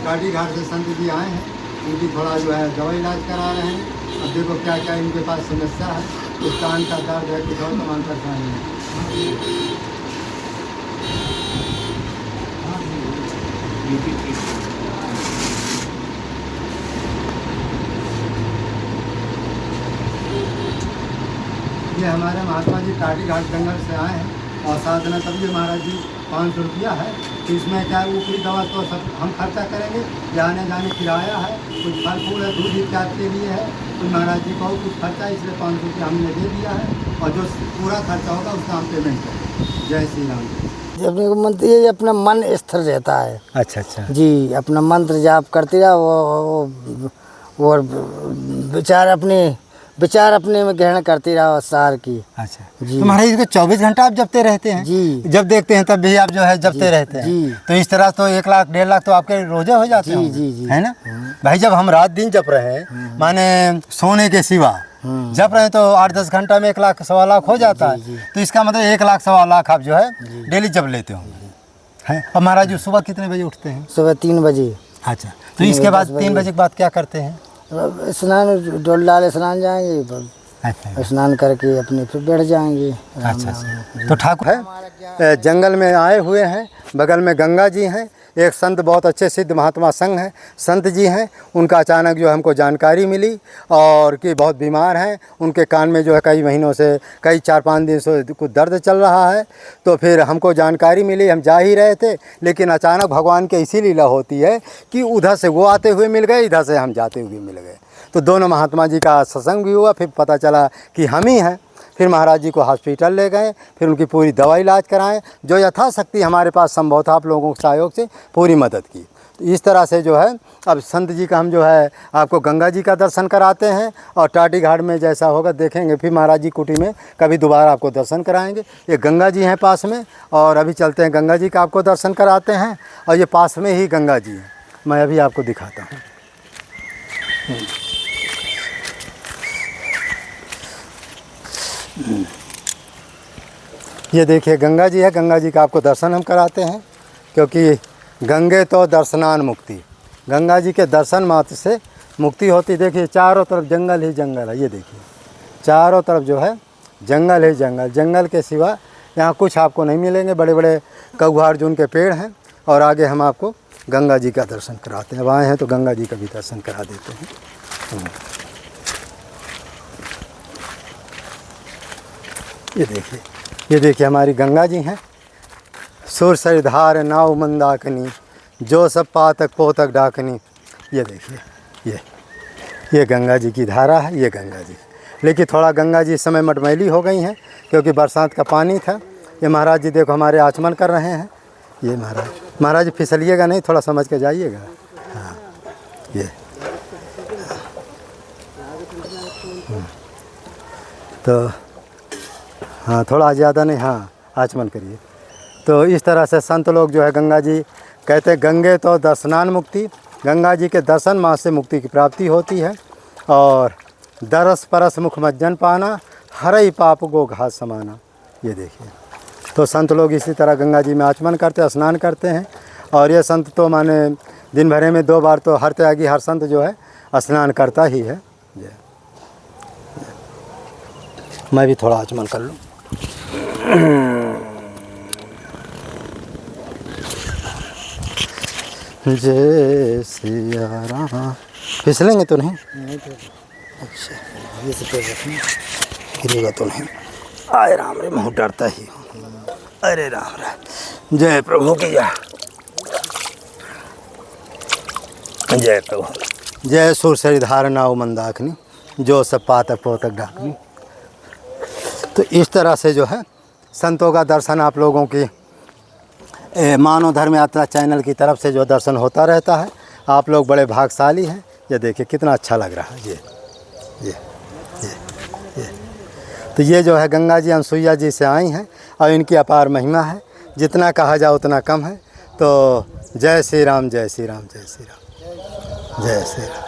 टाटी घाट से संत जी आए हैं, उनकी थोड़ा जो है दवा इलाज करा रहे हैं। अब देखो क्या क्या इनके पास समस्या है, कुछ कान का दर्द है, कुछ और तमाम परेशानी है। ये हमारे महात्मा जी टाटी घाट जंगल से आए हैं और साधना तब ये महाराज जी 500 रुपया है, तो इसमें क्या ऊपरी दवा तो सब हम खर्चा करेंगे, आने जाने किराया है, कुछ फल फूल है, दूध इत्यादि के लिए है, तो महाराज जी को कुछ खर्चा इसलिए 500 रुपया हमने दे दिया है और जो पूरा खर्चा होगा उसका हम पेमेंट करेंगे। जय श्री राम। अपने को मंत्र ये अपना मन स्थिर रहता है। अच्छा अच्छा जी, अपना मंत्र जाप करते रहो, वो विचार अपने में ग्रहण करते रहो सार की। अच्छा जी। तो महाराज इसको 24 घंटा आप जपते रहते हैं? जी। जब देखते हैं तब भी आप जो है जपते रहते हैं? जी। तो इस तरह तो 1 लाख 1.5 लाख तो आपके रोजे हो जाते हैं? जी जी है ना भाई? जब हम रात दिन जप रहे हैं, माने सोने के सिवा जप रहे हैं, तो 8-10 घंटा में 1 लाख 1.25 लाख हो जाता है। तो इसका मतलब 1 लाख 1.25 लाख आप जो है डेली जप लेते हो हैं। और महाराज जी सुबह कितने बजे उठते हैं? सुबह 3 बजे। अच्छा, तो इसके बाद 3 बजे के बाद क्या करते हैं? स्नान, डोल डाल स्नान जाएंगे, अच्छा स्नान करके अपने फिर बैठ जाएंगे। अच्छा। तो ठाकुर है जंगल में आए हुए हैं, बगल में गंगा जी हैं, एक संत बहुत अच्छे सिद्ध महात्मा संघ हैं, संत जी हैं। उनका अचानक जो हमको जानकारी मिली और कि बहुत बीमार हैं, उनके कान में जो है कई महीनों से, कई 4-5 दिन से कुछ दर्द चल रहा है। तो फिर हमको जानकारी मिली, हम जा ही रहे थे, लेकिन अचानक भगवान की ऐसी लीला होती है कि उधर से वो आते हुए मिल गए, इधर से हम जाते हुए मिल गए। तो दोनों महात्मा जी का सत्संग भी हुआ, फिर पता चला कि हम ही हैं। फिर महाराज जी को हॉस्पिटल ले गए, फिर उनकी पूरी दवा इलाज कराएं, जो यथाशक्ति हमारे पास संभव था, आप लोगों के सहयोग से पूरी मदद की। तो इस तरह से जो है अब संत जी का हम जो है आपको गंगा जी का दर्शन कराते हैं, और टाटी घाट में जैसा होगा देखेंगे, फिर महाराज जी कुटी में कभी दोबारा आपको दर्शन कराएंगे। ये गंगा जी हैं पास में, और अभी चलते हैं गंगा जी का आपको दर्शन कराते हैं, और ये पास में ही गंगा जी हैं। मैं अभी आपको दिखाता हूँ। ये देखिए गंगा जी है, गंगा जी का आपको दर्शन हम कराते हैं, क्योंकि गंगे तो दर्शनान मुक्ति, गंगा जी के दर्शन मात्र से मुक्ति होती। देखिए चारों तरफ जंगल ही जंगल है, ये देखिए चारों तरफ जो है जंगल ही जंगल, जंगल के सिवा यहाँ कुछ आपको नहीं मिलेंगे। बड़े बड़े कौआ अर्जुन के पेड़ हैं, और आगे हम आपको गंगा जी का दर्शन कराते हैं। अब आए हैं तो गंगा जी का भी दर्शन करा देते हैं। ये देखिए हमारी गंगा जी हैं। सुर सरधार नाव मंदाकिनी, जो सब पातक पोतक डाकनी। ये देखिए ये गंगा जी की धारा है, ये गंगा जी। लेकिन थोड़ा गंगा जी इस समय मटमैली हो गई हैं, क्योंकि बरसात का पानी था। ये महाराज जी देखो हमारे आचमन कर रहे हैं। ये महाराज जी फिसलिएगा नहीं, थोड़ा समझ के जाइएगा। हाँ ये तो हाँ थोड़ा ज़्यादा नहीं, हाँ आचमन करिए। तो इस तरह से संत लोग जो है गंगा जी कहते हैं, गंगे तो दर्शनान मुक्ति, गंगा जी के दर्शन माँ से मुक्ति की प्राप्ति होती है। और दरस परस मुख मज्जन पाना, हरई पाप को घास समाना। ये देखिए, तो संत लोग इसी तरह गंगा जी में आचमन करते हैं, स्नान करते हैं। और ये संत तो माने दिन भरे में 2 बार तो हर त्यागी हर संत जो है स्नान करता ही है। मैं भी थोड़ा आचमन कर लूँ। जय सिया राम। फिसलेंगे तो नहीं? अच्छा, ये से पैर रखना, गिरेगा तो नहीं। आए राम रे, मुँह डरता ही। अरे राम राम, जय प्रभु की जय, जय प्रभु। जय सुर सरिधार नाव मंदाकिनी, जो सब पातक पोतक डाकनी। तो इस तरह से जो है संतों का दर्शन आप लोगों की मानव धर्म यात्रा चैनल की तरफ से जो दर्शन होता रहता है। आप लोग बड़े भाग्यशाली हैं। ये देखिए कितना अच्छा लग रहा है। ये तो ये जो है गंगा जी अनसुईया जी से आई हैं, और इनकी अपार महिमा है, जितना कहा जाए उतना कम है। तो जय श्री राम, जय श्री राम, जय श्री राम, जय श्री राम,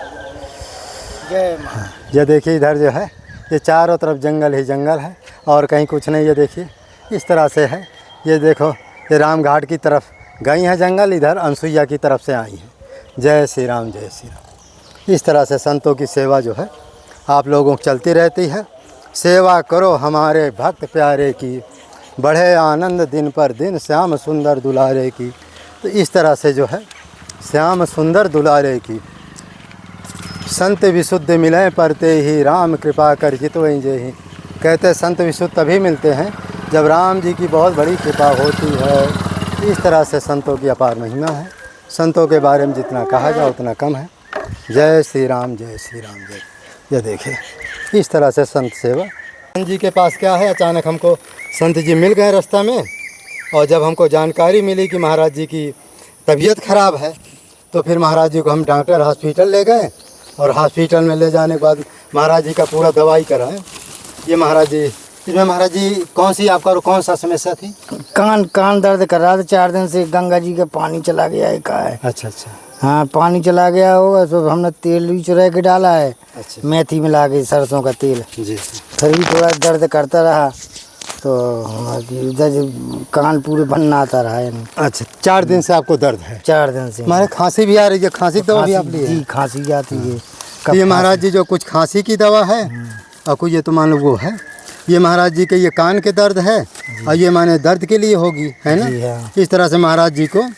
जय मां। ये देखिए इधर जो है ये चारों तरफ जंगल ही जंगल है, और कहीं कुछ नहीं। ये देखिए इस तरह से है। ये देखो ये राम घाट की तरफ गई हैं जंगल, इधर अनसुईया की तरफ से आई हैं। जय श्री राम, जय श्री राम। इस तरह से संतों की सेवा जो है आप लोगों को चलती रहती है। सेवा करो हमारे भक्त प्यारे की, बढ़े आनंद दिन पर दिन श्याम सुंदर दुलारे की। तो इस तरह से जो है श्याम सुंदर दुलारे की, संत विशुद्ध मिले परते ही राम कृपा कर जितवई जे ही। कहते संत विशुद्ध तभी मिलते हैं जब राम जी की बहुत बड़ी कृपा होती है। इस तरह से संतों की अपार महिमा है। संतों के बारे में जितना कहा जाए उतना कम है। जय श्री राम, जय श्री राम, जय। ये देखिए इस तरह से संत सेवा। संत जी के पास क्या है, अचानक हमको संत जी मिल गए रास्ता में, और जब हमको जानकारी मिली कि महाराज जी की तबीयत ख़राब है तो फिर महाराज जी को हम डॉक्टर हॉस्पिटल ले गए, और हॉस्पिटल में ले जाने के बाद महाराज जी का पूरा दवाई कराएं। ये महाराज जी, इसमें महाराज जी कौन सी आपका कौन सा समस्या थी? कान दर्द कर रहा था 4 दिन से। गंगा जी का पानी चला गया है, का है। अच्छा अच्छा। हाँ, पानी चला गया होगा तो हमने तेल भी चुरा के डाला है। अच्छा। मेथी मिला के, सरसों का तेल जी। फिर भी थोड़ा दर्द करता रहा तो इधर कान पूरे बनना आता रहा है। अच्छा, 4 दिन से आपको दर्द है? 4 दिन से। हमारे खांसी भी आ रही है, खांसी दवा भी आप लिए? जी, खांसी आती है। तो ये महाराज जी जो कुछ खांसी की दवा है, और कुछ ये तो मान लो वो है, ये महाराज जी के ये कान के दर्द है, और ये माने दर्द के लिए होगी, है ना? हाँ। इस तरह से महाराज जी को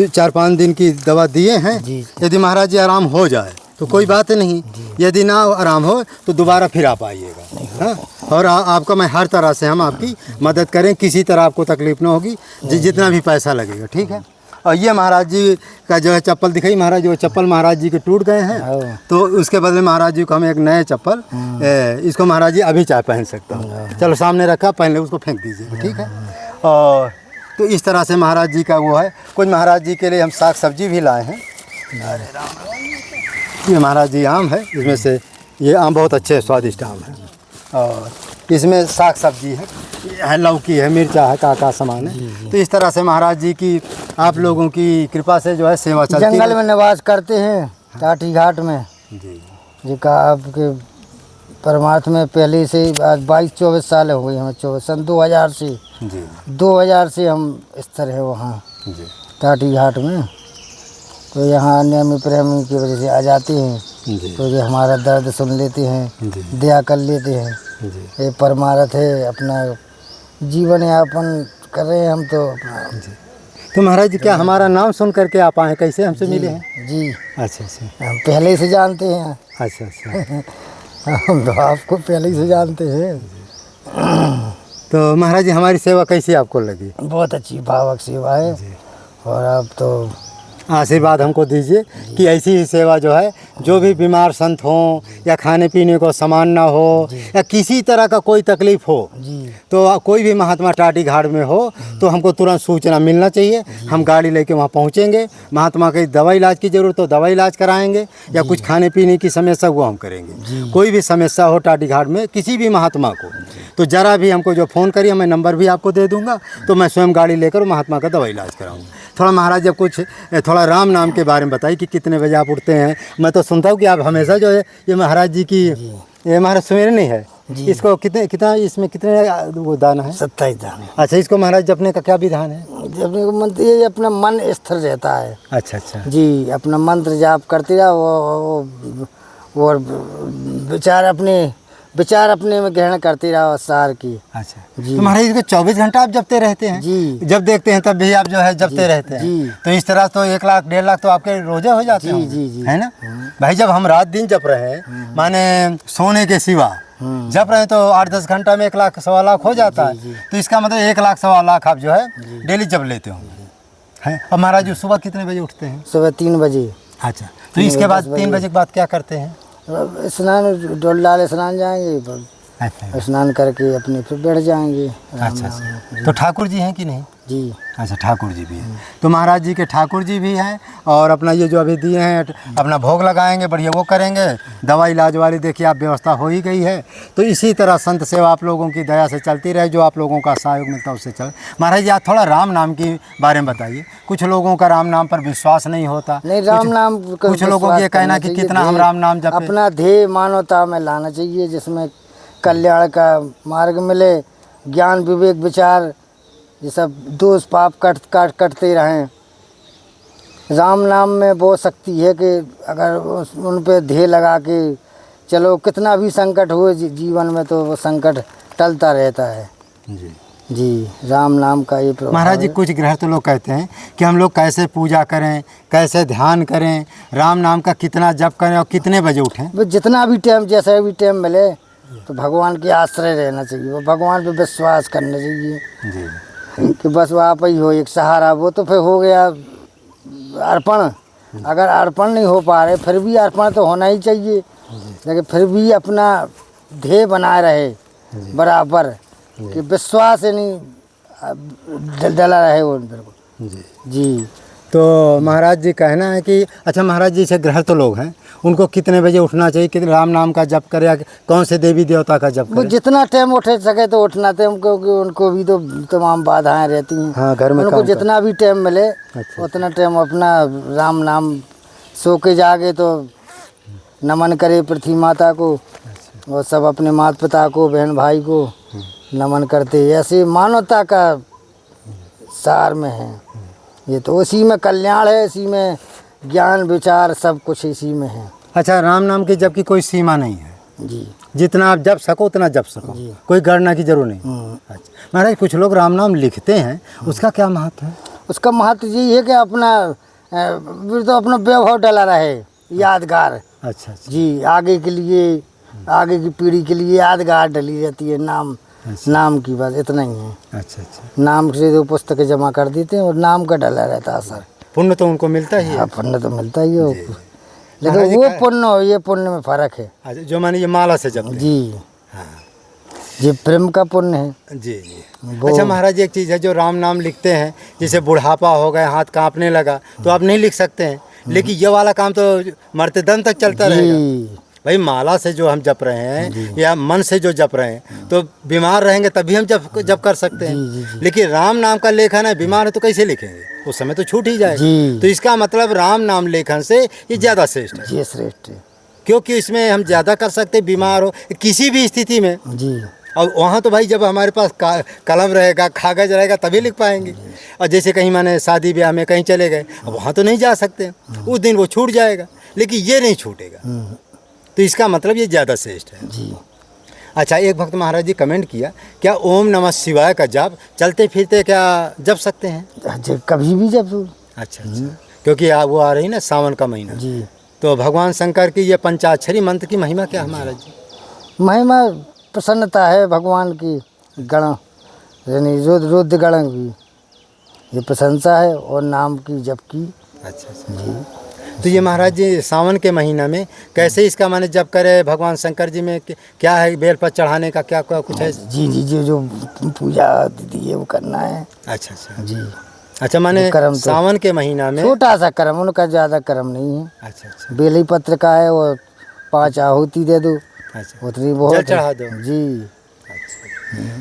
4-5 दिन की दवा दिए हैं। यदि महाराज जी आराम हो जाए तो कोई बात नहीं, यदि ना आराम हो तो दोबारा फिर आप आइएगा। हाँ, और आपका मैं हर तरह से हम आपकी मदद करें, किसी तरह आपको तकलीफ ना होगी, जितना भी पैसा लगेगा, ठीक है। और ये महाराज जी का जो है चप्पल दिखाई, महाराज जी वो चप्पल महाराज जी के टूट गए हैं, तो उसके बदले महाराज जी को हम एक नए चप्पल, इसको महाराज जी अभी चाहे पहन सकता हूँ। चलो सामने रखा, पहन ले, उसको फेंक दीजिए, ठीक है। और तो इस तरह से महाराज जी का वो है। कुछ महाराज जी के लिए हम साग सब्जी भी लाए हैं। ये महाराज जी आम है, इसमें से ये आम बहुत अच्छे स्वादिष्ट आम है, और इसमें साग सब्जी है, लौकी है, मिर्चा है, का सामान है। तो इस तरह से महाराज जी की आप लोगों की कृपा से जो है सेवा चलती है। जंगल में निवास करते हैं टाटी घाट में जी का आपके परमार्थ में पहले से आज 22-24 साल हो गए हमें। 24 सन 2000 से जी, 2000 से हम स्थिर है वहाँ जी टाटी घाट में। तो यहाँ नियम प्रेमी की वजह से आ जाते हैं, जी, तो ये हमारा दर्द सुन लेते हैं, जी, दया कर लेते हैं। जी, ये परमार्थ है, अपना जीवन यापन कर रहे हैं हम तो अपना। जी। तो महाराज जी क्या हमारा नाम सुन करके आप आए, कैसे हमसे मिले हैं? जी, अच्छा अच्छा, हम पहले से जानते हैं। अच्छा अच्छा। हम तो आपको पहले ही से जानते हैं। तो महाराज जी हमारी सेवा कैसी आपको लगी? बहुत अच्छी भावक सेवा है, और अब तो आशीर्वाद हमको दीजिए कि ऐसी ही सेवा जो है, जो भी बीमार संत हों, या खाने पीने को सामान ना हो, या किसी तरह का कोई तकलीफ हो, तो कोई भी महात्मा टाटी घाट में हो तो हमको तुरंत सूचना मिलना चाहिए। हम गाड़ी लेके वहाँ पहुँचेंगे। महात्मा की दवा इलाज की ज़रूरत हो दवा इलाज कराएंगे, या कुछ खाने पीने की समस्या वो हम करेंगे। कोई भी समस्या हो टाटी घाट में किसी भी महात्मा को, तो ज़रा भी हमको जो फ़ोन करिए, मैं नंबर भी आपको दे दूँगा, तो मैं स्वयं गाड़ी लेकर महात्मा का दवा इलाज कराऊँगा। थोड़ा महाराज जब कुछ थोड़ा राम नाम के बारे में बताइए कि कितने बजे आप उठते हैं? मैं तो सुनता हूँ कि आप हमेशा जो है ये महाराज जी की ये महाराज सुमेरन नहीं है, इसको कितना इसमें कितने वो दाना है? 27 दाने। अच्छा, इसको महाराज जपने का क्या विधान है? जपने का मंत्र ये अपना मन स्थिर रहता है। अच्छा अच्छा जी, अपना मंत्र जाप करते रहो, वो विचार अपने में ग्रहण करते रहो सार की। अच्छा जी। तो महाराज इसको 24 घंटा आप जपते रहते हैं? जी, जब देखते हैं तब भी आप जो है जपते रहते हैं? जी। तो इस तरह तो 1 लाख 1.5 लाख तो आपके रोजे हो जाते हैं? जी जी, है ना भाई। जब हम रात दिन जप रहे हैं, माने सोने के सिवा जप रहे हैं, तो 8-10 घंटा में 1 लाख 1.25 लाख हो जाता है। तो इसका मतलब 1 लाख 1.25 लाख आप जो है डेली जप लेते होंगे, हैं? और महाराज जी सुबह कितने बजे उठते हैं? सुबह 3 बजे। अच्छा, तो इसके बाद 3 बजे के बाद क्या करते हैं? स्नान डोल स्नान जाएंगे, अच्छा, स्नान करके अपने फिर बैठ जाएंगे। अच्छा अच्छा। तो ठाकुर जी हैं कि नहीं? जी, अच्छा, ठाकुर जी भी हैं। तो महाराज जी के ठाकुर जी भी हैं, और अपना ये जो अभी दिए हैं अपना भोग लगाएंगे, बढ़िया वो करेंगे। दवा इलाज वाली देखिए आप व्यवस्था हो ही गई है। तो इसी तरह संत सेवा आप लोगों की दया से चलती रहे, जो आप लोगों का सहयोग मिलता है उससे चल। महाराज जी आप थोड़ा राम नाम के बारे में बताइए। कुछ लोगों का राम नाम पर विश्वास नहीं होता। नहीं, राम नाम कुछ लोगों का ये कहना कि कितना हम राम नाम जपें। अपना ध्येय मानवता में लाना चाहिए, जिसमें कल्याण का मार्ग मिले, ज्ञान विवेक विचार ये सब दोष पाप कटते रहें, राम नाम में वो शक्ति है कि अगर उन पे ध्येय लगा के चलो, कितना भी संकट हो जीवन में तो वो संकट टलता रहता है। जी जी, राम नाम का ये प्रभाव महाराज जी, है। कुछ गृहस्थ लोग कहते हैं कि हम लोग कैसे पूजा करें, कैसे ध्यान करें, राम नाम का कितना जप करें और कितने बजे उठें? वो जितना भी टाइम, जैसा भी टाइम मिले तो भगवान के आश्रय रहना चाहिए, वो भगवान पे विश्वास करना चाहिए जी कि बस वो आप ही हो एक सहारा। वो तो फिर हो गया अर्पण। अगर अर्पण नहीं हो पा रहे फिर भी अर्पण तो होना ही चाहिए, लेकिन फिर भी अपना ध्येय बनाए रहे बराबर, कि विश्वास ही नहीं डला रहे वो अंदर को। जी जी, तो महाराज जी कहना है कि अच्छा महाराज जी से गृहस्थ लोग हैं, उनको कितने बजे उठना चाहिए, कितने राम नाम का जप करें या कौन से देवी देवता का जप वो करें? जितना टाइम उठ सके तो उठना टाइम, क्योंकि उनको भी तो तमाम बाधाएं रहती हैं। हाँ, घर में उनको काम जितना भी टाइम मिले अच्छा। उतना टाइम अपना राम नाम, सो के जागे तो नमन करे पृथ्वी माता को, और सब अपने माता पिता को, बहन भाई को नमन करते। ऐसे मानवता का सार में है ये, तो उसी में कल्याण है, इसी में ज्ञान विचार सब कुछ इसी में है। अच्छा, राम नाम की जप की कोई सीमा नहीं है? जी जितना आप जप सको उतना जप सको, कोई गणना की जरूर नहीं। अच्छा महाराज, कुछ लोग राम नाम लिखते हैं, उसका क्या महत्व है? उसका महत्व यही है कि अपना फिर तो अपना वैभव डला रहे, यादगार। अच्छा अच्छा जी, आगे के लिए, आगे की पीढ़ी के लिए यादगार डली रहती है। नाम, नाम की बात इतना ही है। अच्छा अच्छा, नाम से तो पुस्तकें जमा कर देते हैं और नाम का डला रहता है असर। पुण्य तो उनको मिलता ही है। हाँ, पुण्य तो मिलता ही है, महाराज लेकिन जी वो पुण्य और ये पुण्य में फर्क है। अच्छा, जो माने ये माला से जपते हैं। जी, हाँ ये प्रेम का पुण्य है। जी जी। अच्छा महाराज जी, एक चीज़ है, जो राम नाम लिखते हैं, जैसे बुढ़ापा हो गया, हाथ कांपने लगा, तो आप नहीं लिख सकते हैं, लेकिन ये वाला काम तो मरते दम तक चलता रहेगा। जी, भाई माला से जो हम जप रहे हैं या मन से जो जप रहे हैं, तो बीमार रहेंगे तभी हम जप कर सकते हैं। लेकिन राम नाम का लेखन है, बीमार है तो कैसे लिखेंगे? उस समय तो छूट ही जाएगा। जी। तो इसका मतलब राम नाम लेखन से ये ज़्यादा श्रेष्ठ है, ये श्रेष्ठ है। क्योंकि इसमें हम ज़्यादा कर सकते हैं, बीमार हो किसी भी स्थिति में। जी, और वहाँ तो भाई जब हमारे पास कलम रहेगा, कागज़ रहेगा, तभी लिख पाएंगे। और जैसे कहीं माने शादी ब्याह में कहीं चले गए, अब वहाँ तो नहीं जा सकते, उस दिन वो छूट जाएगा, लेकिन ये नहीं छूटेगा। तो इसका मतलब ये ज़्यादा श्रेष्ठ है। जी। अच्छा, एक भक्त महाराज जी कमेंट किया, क्या ओम नमः शिवाय का जाप चलते फिरते क्या जप सकते हैं? जब कभी भी जब। अच्छा अच्छा, क्योंकि वो आ रही ना सावन का महीना, जी, तो भगवान शंकर की ये पंचाक्षरी मंत्र की महिमा क्या है महाराज जी? महिमा प्रसन्नता है भगवान की, गण यानी रुद्र गण की ये प्रशंसा है, और नाम की जप की। अच्छा अच्छा जी। तो ये महाराज जी सावन के महीना में कैसे इसका माने जप करे भगवान शंकर जी में, क्या है बेल पर चढ़ाने का क्या कुछ है? जी जी जी, जो पूजा दीदी है वो करना है। अच्छा अच्छा जी, अच्छा, माने कर्म तो सावन के महीना में छोटा सा कर्म, उनका ज़्यादा कर्म नहीं है। अच्छा अच्छा बेली पत्र का है, और 5 आहुति दे दो, अच्छा, उतनी बहुत जल चढ़ा दो। जी।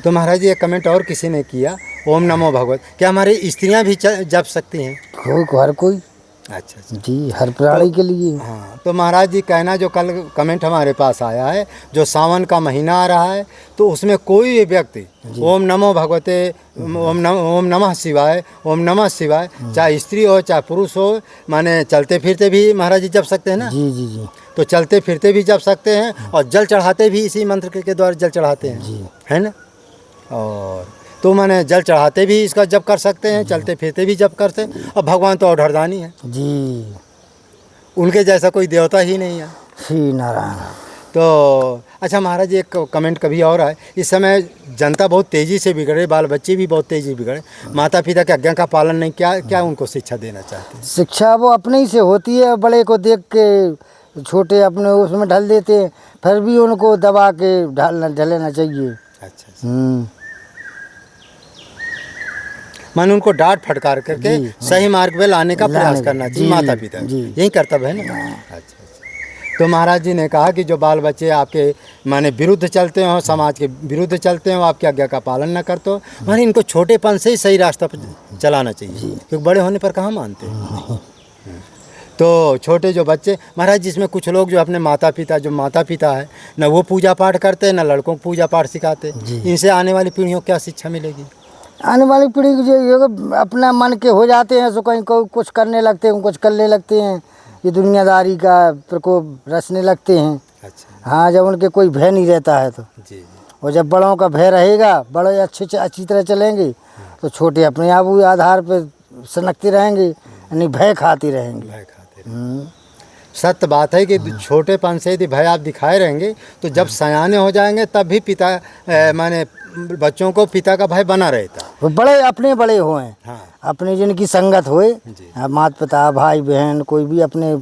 तो महाराज जी एक कमेंट और किसी ने किया, ओम नमो भगवत, क्या हमारी स्त्रियां भी जप सकती हैं? हर कोई। अच्छा अच्छा जी, हर प्राणी के लिए। हाँ, तो महाराज जी कहना, जो कल कमेंट हमारे पास आया है, जो सावन का महीना आ रहा है, तो उसमें कोई भी व्यक्ति ओम नमो भगवते, ओम नमः शिवाय, ओम नमः शिवाय, चाहे स्त्री हो चाहे पुरुष हो, माने चलते फिरते भी महाराज जी जप सकते हैं ना? जी जी जी। तो चलते फिरते भी जप सकते हैं, और जल चढ़ाते भी इसी मंत्र के द्वारा जल चढ़ाते हैं जी, है ना? और तो माने जल चढ़ाते भी इसका जप कर सकते हैं, चलते फिरते भी जप करते हैं। और भगवान तो औढ़रदानी है जी, उनके जैसा कोई देवता ही नहीं है। श्री नारायण। तो अच्छा महाराज जी, एक कमेंट कभी और आए, इस समय जनता बहुत तेज़ी से बिगड़े, बाल बच्चे भी बहुत तेज़ी बिगड़े, माता पिता की आज्ञा का पालन नहीं, क्या उनको शिक्षा देना चाहते हैं? शिक्षा वो अपने ही से होती है, बड़े को देख के छोटे अपने उसमें ढल देते हैं, फिर भी उनको दबा के ढलेना चाहिए। अच्छा, माने उनको डांट फटकार करके सही मार्ग पे लाने का प्रयास करना चाहिए माता पिता, यही कर्तव्य है ना? अच्छा। तो महाराज जी ने कहा कि जो बाल बच्चे आपके माने विरुद्ध चलते हो, समाज के विरुद्ध चलते हो, आपकी आज्ञा का पालन न करते हो, माने इनको छोटेपन से ही सही रास्ता पर चलाना चाहिए, क्योंकि बड़े होने पर कहाँ मानते हैं। तो छोटे जो बच्चे महाराज, जिसमें कुछ लोग जो अपने माता पिता है न वो पूजा पाठ करते, न लड़कों को पूजा पाठ सिखाते, इनसे आने वाली पीढ़ियों को क्या शिक्षा मिलेगी? आने वाली पीढ़ी को जो अपना मन के हो जाते हैं, सो कहीं कुछ करने लगते हैं, कुछ करने लगते हैं, ये दुनियादारी का प्रकोप रचने लगते हैं। अच्छा हाँ, जब उनके कोई भय नहीं रहता है तो। जी। और जब बड़ों का भय रहेगा, बड़े अच्छी तरह चलेंगे, तो छोटे अपने आप ही आधार पे सनकते रहेंगे, यानी भय खाते रहेंगे। भय खाते रहेंगे। सत्य बात है कि छोटेपन से यदि भय आप दिखाए रहेंगे तो जब सयाने हो जाएंगे तब भी पिता माने बच्चों को पिता का भय बना रहता। वो बड़े अपने बड़े होए, हाँ। अपने जिनकी संगत होए, जी। माता पिता भाई बहन कोई भी अपने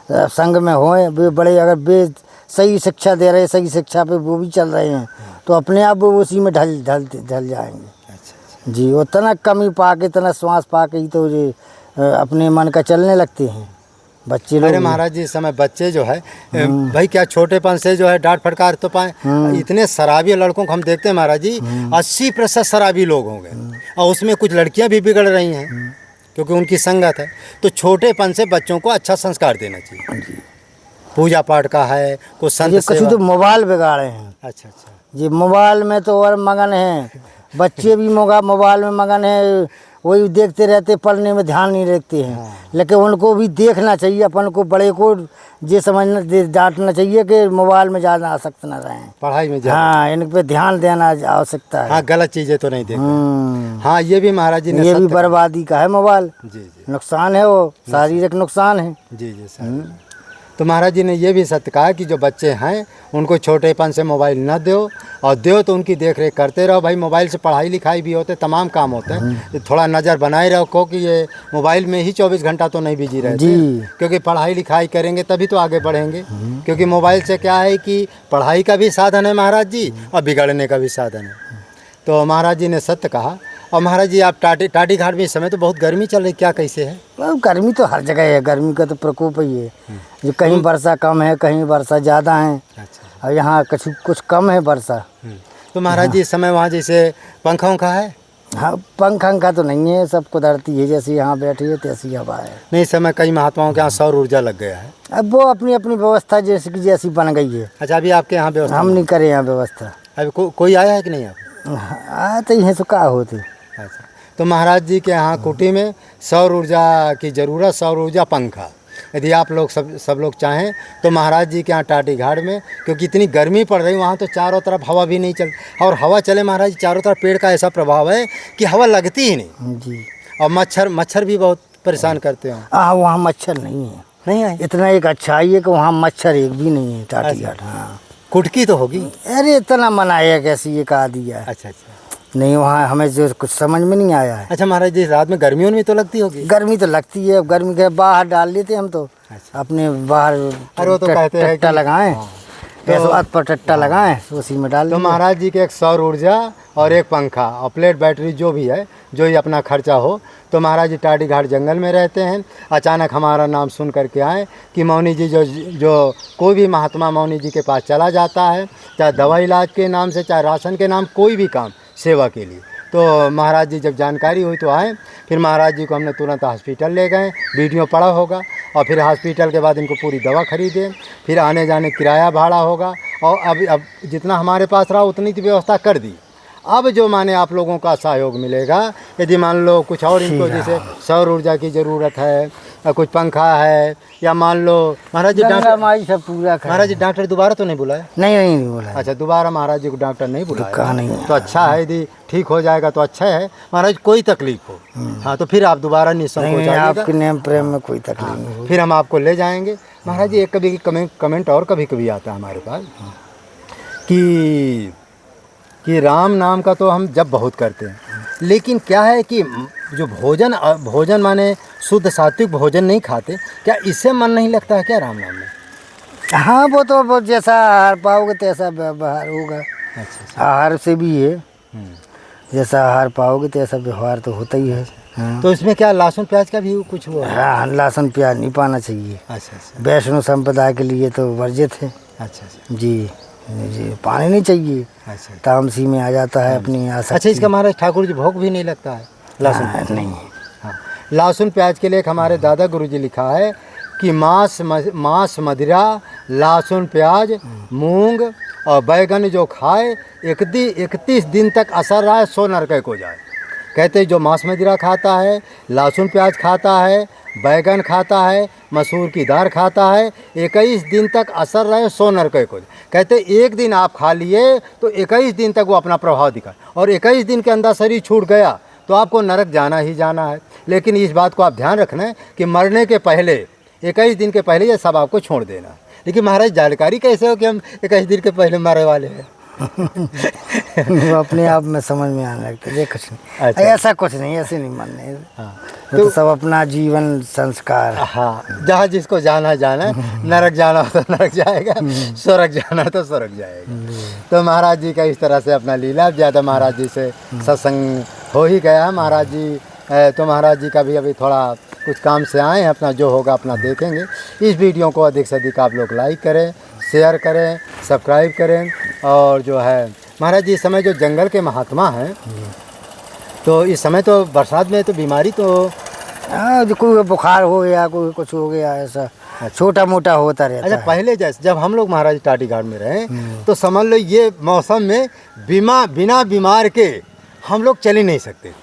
संग में होए, वे बड़े अगर वे सही शिक्षा दे रहे, सही शिक्षा पे वो भी चल रहे हैं, तो अपने आप वो उसी में ढल जाएंगे। अच्छा। जी, वो तना कमी पाके, तना श्वास पाके ही तो ये अपने मन का चलने लगते हैं बच्चे लोग। अरे महाराज जी, इस समय बच्चे जो है भाई क्या छोटेपन से जो है डांट फटकार तो पाए। इतने शराबी लड़कों को हम देखते हैं महाराज जी, 80% शराबी लोग होंगे, और उसमें कुछ लड़कियां भी बिगड़ रही हैं क्योंकि उनकी संगत है। तो छोटेपन से बच्चों को अच्छा संस्कार देना चाहिए। पूजा पाठ का है, कुछ संत कुछ तो मोबाइल बिगाड़े हैं। अच्छा। ये मोबाइल में तो और मगन हैं, बच्चे भी मोबाइल में मगन है, वही देखते रहते, पढ़ने में ध्यान नहीं रखते हैं। लेकिन उनको भी देखना चाहिए, अपन को बड़े को ये समझना डांटना चाहिए कि मोबाइल में ज़्यादा आसक्त न रहें, पढ़ाई में। हाँ, इन पे ध्यान देना आवश्यकता है। हाँ, गलत चीज़ें तो नहीं देखते। हाँ, ये भी महाराज जी ने ये भी बर्बादी का है मोबाइल। जी। नुकसान है, वो शारीरिक नुकसान है। जी सर। तो महाराज जी ने ये भी सत्य कहा कि जो बच्चे हैं उनको छोटेपन से मोबाइल न दो, और दो तो उनकी देख रेख करते रहो। भाई मोबाइल से पढ़ाई लिखाई भी होते, तमाम काम होते हैं। थोड़ा नज़र बनाए रखो कि ये मोबाइल में ही 24 घंटा तो नहीं बिजी रहते, क्योंकि पढ़ाई लिखाई करेंगे तभी तो आगे बढ़ेंगे। क्योंकि मोबाइल से क्या है कि पढ़ाई का भी साधन है महाराज जी, और बिगड़ने का भी साधन है। तो महाराज जी ने सत्य कहा। और महाराज जी, आप टाटी घाट में इस समय तो बहुत गर्मी चल रही, क्या कैसे है? गर्मी तो हर जगह है, गर्मी का तो प्रकोप ही है। जो कहीं वर्षा कम है, कहीं वर्षा ज़्यादा है। और यहाँ कुछ कम है वर्षा। तो महाराज जी, इस समय वहाँ जैसे पंखा उंखा है? हाँ, पंखा तो नहीं है, सब कुदरती है, जैसी यहाँ बैठी है तैसी हवा है। नहीं, इस समय कई महात्माओं के यहाँ सौर ऊर्जा लग गया है। अब वो अपनी अपनी व्यवस्था जैसी बन गई है। अच्छा, अभी आपके यहाँ व्यवस्था? हम नहीं करे यहाँ व्यवस्था। अभी कोई आया है कि नहीं? आप आते ही हैं तो क्या होते। अच्छा, तो महाराज जी के यहाँ कुटी में सौर ऊर्जा की ज़रूरत, सौर ऊर्जा पंखा, यदि आप लोग सब लोग चाहें तो महाराज जी के यहाँ टाटी घाट में, क्योंकि इतनी गर्मी पड़ रही वहाँ, तो चारों तरफ हवा भी नहीं चलती। और हवा चले महाराज जी, चारों तरफ पेड़ का ऐसा प्रभाव है कि हवा लगती ही नहीं जी। और मच्छर भी बहुत परेशान करते हैं। हाँ, वहाँ मच्छर नहीं है, नहीं है। इतना एक अच्छाई है कि वहाँ मच्छर एक भी नहीं है टाटी घाट। हाँ, कुटकी तो होगी। अरे इतना मनाया कैसी एक आ दिया। अच्छा। नहीं, वहाँ हमें जो कुछ समझ में नहीं आया है। अच्छा महाराज जी, रात में गर्मियों में तो लगती होगी? गर्मी तो लगती है, गर्मी के बाहर डाल लेते हम तो। अच्छा। अपने बाहर अरे वो तो कहते हैं टट्टा लगाएं, तो पर टट्टा लगाएं, उसी में डाल। तो महाराज जी के एक सौर ऊर्जा और एक पंखा और प्लेट बैटरी जो भी है, जो ही अपना खर्चा हो। तो महाराज जी टाटी घाट जंगल में रहते हैं। अचानक हमारा नाम सुन करके आए कि मौनी जी जो कोई भी महात्मा मौनी जी के पास चला जाता है, चाहे दवा इलाज के नाम से, चाहे राशन के नाम, कोई भी काम सेवा के लिए। तो महाराज जी जब जानकारी हुई तो आए। फिर महाराज जी को हमने तुरंत हॉस्पिटल ले गए, वीडियो पड़ा होगा। और फिर हॉस्पिटल के बाद इनको पूरी दवा खरीदे, फिर आने जाने किराया भाड़ा होगा। और अब जितना हमारे पास रहा उतनी की व्यवस्था कर दी। अब जो माने आप लोगों का सहयोग मिलेगा, यदि मान लो कुछ और इनको जैसे सौर ऊर्जा की ज़रूरत है, कुछ पंखा है, या मान लो महाराज जी डॉक्टर सब पूरा। महाराज जी डॉक्टर दोबारा तो नहीं बुलाया? नहीं बुलाया। अच्छा, दोबारा महाराज जी को डॉक्टर नहीं बुलाया? नहीं। तो अच्छा है, यदि ठीक हो जाएगा तो अच्छा है। महाराज कोई तकलीफ हो, हाँ, तो फिर आप दोबारा निःसंकोच हो जाइएगा। आपके नेम प्रेम में कोई तकलीफ नहीं हो, फिर हम आपको ले जाएंगे। महाराज जी, एक कभी कमेंट और कभी आता है हमारे पास कि राम नाम का तो हम जब बहुत करते हैं, लेकिन क्या है कि जो भोजन माने शुद्ध सात्विक भोजन नहीं खाते, क्या इससे मन नहीं लगता है क्या राम नाम में? हाँ, वो तो जैसा आहार पाओगे तैसा व्यवहार होगा। अच्छा। आहार से भी है, जैसा आहार पाओगे तैसा व्यवहार तो होता ही है। हाँ। तो इसमें क्या लहसुन प्याज का भी कुछ हुआ? हाँ, लहसुन प्याज नहीं पाना चाहिए। अच्छा। वैष्णव संप्रदाय के लिए तो वर्जित है। अच्छा जी, पानी नहीं चाहिए। अच्छा। तामसी में आ जाता है अपनी आसक्ति। अच्छा, इसका महाराज ठाकुर जी भोग भी नहीं लगता है लहसुन? नहीं। हाँ, लहसुन प्याज के लिए हमारे दादा गुरु जी लिखा है कि मांस मदिरा, लहसुन प्याज, मूंग और बैगन जो खाए 31 दिन तक असर रहा, 100 नरक को जाए। कहते हैं जो मांस मदिरा खाता है, लहसुन प्याज खाता है, बैगन खाता है, मसूर की दाल खाता है, 21 दिन तक असर रहे सो नरक को। कहते एक दिन आप खा लिए तो 21 दिन तक वो अपना प्रभाव दिखा, और 21 दिन के अंदर शरीर छूट गया तो आपको नरक जाना ही जाना है। लेकिन इस बात को आप ध्यान रखना है कि मरने के पहले 21 दिन के पहले ये सब आपको छोड़ देना है। लेकिन महाराज जानकारी कैसे हो कि हम 21 दिन के पहले मरने वाले हैं? वो अपने आप में समझ में आने लगता है, कुछ नहीं। अच्छा। ऐसा कुछ नहीं, ऐसे नहीं मानने। हाँ, तो सब अपना जीवन संस्कार। हाँ, जहाँ जिसको जाना जाना, नरक जाना हो तो नरक जाएगा, स्वर्ग जाना तो स्वर्ग जाएगा। तो महाराज जी का इस तरह से अपना लीला, ज़्यादा महाराज जी से सत्संग हो ही गया। महाराज जी तो महाराज जी का भी अभी थोड़ा कुछ काम से आए हैं, अपना जो होगा अपना देखेंगे। इस वीडियो को अधिक से अधिक आप लोग लाइक करें, शेयर करें, सब्सक्राइब करें। और जो है महाराज जी इस समय जो जंगल के महात्मा हैं, तो इस समय तो बरसात में तो बीमारी तो जो कोई बुखार हो गया, कोई कुछ हो गया, ऐसा छोटा मोटा होता रहता अच्छा है। पहले जैसे जब हम लोग महाराज टाटी घाट में रहे तो समझ लो ये मौसम में बिना बीमार के हम लोग चल ही नहीं सकते।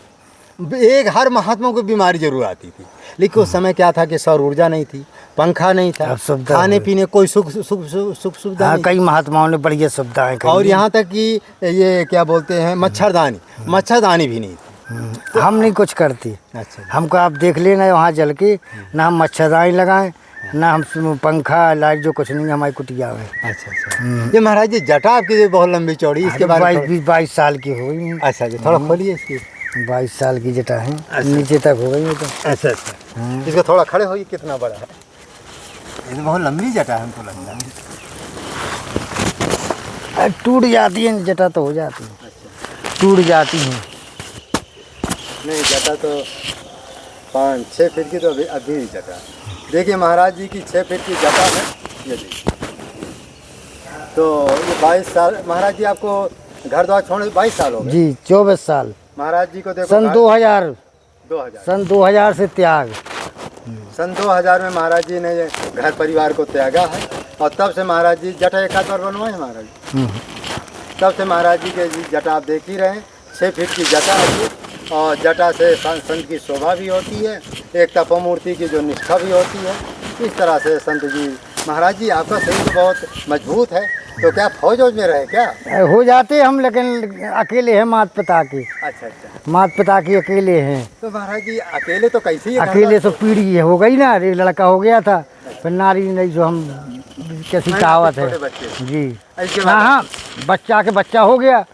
एक हर महात्मा को बीमारी जरूर आती थी, लेकिन उस समय क्या था कि सौर ऊर्जा नहीं थी, पंखा नहीं था, अब सुविधा खाने हुई। पीने कोई सुख सुविधा हाँ, नहीं। कई महात्माओं ने बढ़िया सुविधाएं करी। और यहाँ तक कि ये क्या बोलते हैं मच्छरदानी भी नहीं थी। हम नहीं कुछ करती। अच्छा हमको आप देख लेना वहाँ जल के, ना हम मच्छरदानी लगाएं, ना हम पंखा लाइट, जो कुछ नहीं हमारी कुटिया में। अच्छा ये महाराज जी जटा आपकी जो बहुत लंबी चौड़ी, इसके बारे में 22 साल की हो गई। अच्छा जी थोड़ा खोलिए इसकी। 22 साल की जटा है, नीचे तक हो गई है। तो अच्छा इसको थोड़ा खड़े होइए, कितना बड़ा है ये? तो बहुत लंबी जटा है हमको लगता है। टूट जाती है जटा, तो हो जाती है, टूट जाती है। नहीं जटा तो 5-6 फीट की तो अभी जटा। देखिए महाराज जी की 6 फीट की जटा है ये देखिए। तो ये 22 साल महाराज जी आपको घर द्वार छोड़े 22 साल हो गए जी, 24 साल। महाराज जी को देखो सन 2000 सन 2000 से त्याग। सन 2000 में महाराज जी ने घर परिवार को त्यागा है, और तब से महाराज जी जटा एक आध बार बनवाए महाराज। तब से महाराज जी के जटा आप देख ही रहे हैं, 6 फीट की जटा है, और जटा से संत की शोभा भी होती है, एक तपोमूर्ति की जो निष्ठा भी होती है। इस तरह से संत जी महाराज जी आपका शरीर तो बहुत मजबूत है, तो क्या फौज में रहे क्या? हो जाते हम, लेकिन अकेले हैं माता पिता के। अच्छा माता पिता के अकेले हैं। तो महाराज जी अकेले तो कैसे ही अकेले तो पीढ़ी हो गई ना, एक लड़का हो गया था, फिर नारी नहीं, जो हम कैसी कहावत है जी। हाँ, बच्चा के बच्चा हो गया।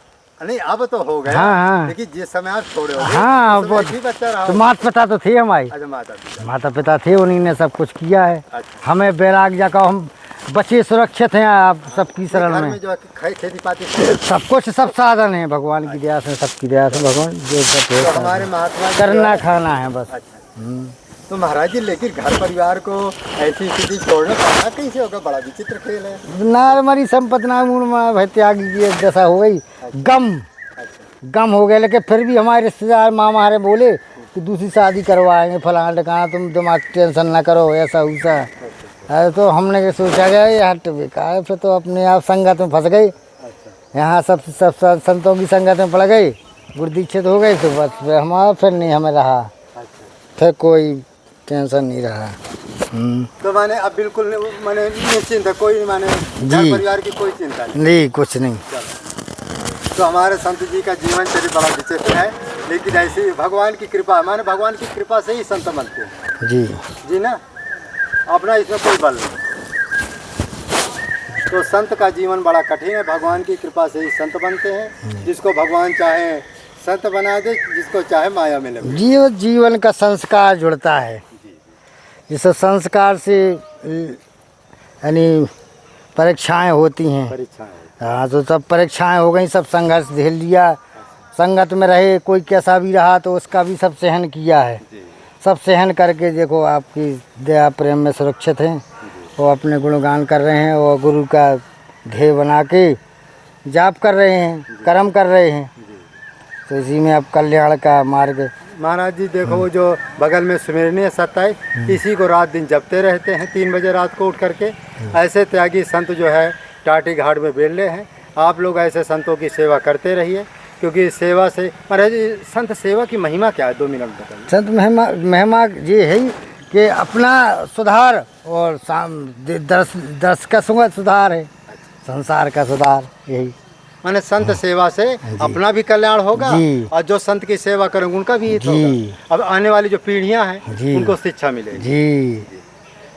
नहीं अब तो हो गया। हाँ। लेकिन जिस समय आप छोड़े हो हाँ, तो एक ही बच्चा रहा तो होगा। माता पिता तो थे हमारे। अच्छा माता पिता थे, उन्हीं ने सब कुछ किया है। अच्छा। हमें बैराग जाकर हम बच्चे सुरक्षित हैं आप सबकी शरण घर में। में जो खेती पाती सब कुछ, सब साधन है भगवान की दया से, सबकी दया से। भगवान जो सब है, तो हमारे महात्मा जी करना खाना है बस। अच्छा। तो महाराज जी लेकिन घर परिवार को ऐसी स्थिति छोड़ना पड़ना कैसे होगा? बड़ा विचित्र खेल है ना। हमारी संपत्ति ना भाई त्यागी की एक दशा हो गई, गम हो गया। लेकिन फिर भी हमारे रिश्तेदार मामा हमारे बोले कि दूसरी शादी करवाएंगे, फलाना ढकाना, तुम दिमाग टेंशन ना करो, ऐसा वैसा। अरे तो हमने सोचा गया ये हट बेकार, फिर तो अपने आप संगत में फंस गए। यहाँ सब संतों की संगत में पड़ गए, गुरुदीक्षित हो गए, तो बस फिर हमारा फिर नहीं हमें रहा, फिर कोई टेंशन नहीं रहा। तो माने अब बिल्कुल माने निश्चिंत है, कोई माने घर परिवार की कोई चिंता नहीं, कुछ नहीं। तो हमारे संत जी का जीवन चरित्र बड़ा विचित्र है, लेकिन ऐसी भगवान की कृपा, माने भगवान की कृपा से ही संत बनते हैं जी ना, अपना इसमें कोई बल नहीं। तो संत का जीवन बड़ा कठिन है, भगवान की कृपा से ही संत बनते हैं। जिसको भगवान चाहे संत बना दे, जिसको चाहे माया में लगे। जीवन का संस्कार जुड़ता है, जिस संस्कार से यानी परीक्षाएं होती हैं। हाँ, तो सब परीक्षाएं हो गई, सब संघर्ष झेल लिया, संगत में रहे, कोई कैसा भी रहा तो उसका भी सब सहन किया है। सब सहन करके देखो आपकी दया प्रेम में सुरक्षित हैं, वो अपने गुणगान कर रहे हैं, और गुरु का ध्येय बना के जाप कर रहे हैं, कर्म कर रहे हैं। तो इसी में अब कल्याण का मार्ग। महाराज जी देखो वो जो बगल में सुमेरनीय सत्ता है, इसी को रात दिन जपते रहते हैं 3 बजे रात को उठ करके। ऐसे त्यागी संत जो है टाटी घाट में बेले हैं। आप लोग ऐसे संतों की सेवा करते रहिए, क्योंकि सेवा से महाराज जी, संत सेवा की महिमा क्या है, 2 मिनट बताइए। संत महिमा ये है कि अपना सुधार और दर्श का सुधार है, संसार का सुधार, यही माने संत सेवा से अपना भी कल्याण होगा जी। और जो संत की सेवा करेंगे उनका भी हित होगा। अब आने वाली जो पीढ़ियां हैं जी। उनको शिक्षा मिलेगी जी।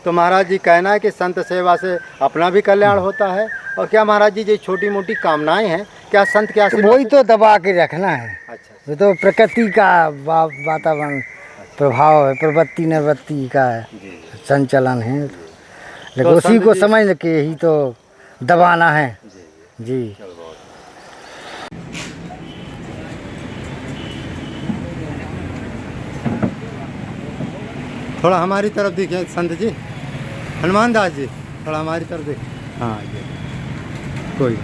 तो महाराज जी कहना है कि संत सेवा से अपना भी कल्याण होता है। और क्या महाराज जी, जो छोटी मोटी कामनाएं हैं, क्या संत क्या तो वही तो दबा के रखना है। अच्छा, ये तो प्रकृति का वातावरण प्रभाव है, प्रवृत्ति निवृत्ति का संचलन है, लेकिन तो उसी संत को जी- समझ के ही तो दबाना है जी। थोड़ा हमारी तरफ देखिए संत जी, हनुमान दास जी, थोड़ा हमारी तरफ देखिए। हाँ ये कोई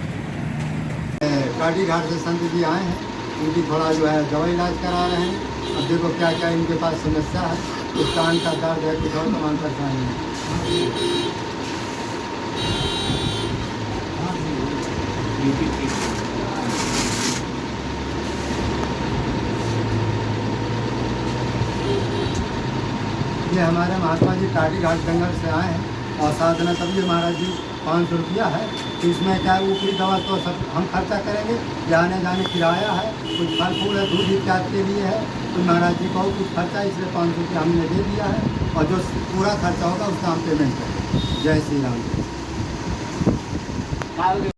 काटी घाट से संत जी आए हैं, उनकी थोड़ा जो है दवा इलाज करा रहे हैं। अब देखो क्या क्या इनके पास समस्या है, कुछ कान का दर्द है, कुछ और तमाम परेशानी है। ये हमारे महात्मा जी काटी घाट जंगल से आए हैं और साधना तब ये महाराज जी 500 रुपया है। तो इसमें क्या है, ऊपरी दवा तो सब हम खर्चा करेंगे, ये आने जाने किराया है, कुछ फल फूल है, दूध इत्यादि के लिए है। तो महाराज जी को कुछ खर्चा, इसलिए 500 रुपया हमने दे दिया है और जो पूरा खर्चा होगा उसका हम पेमेंट करेंगे। जय श्री राम।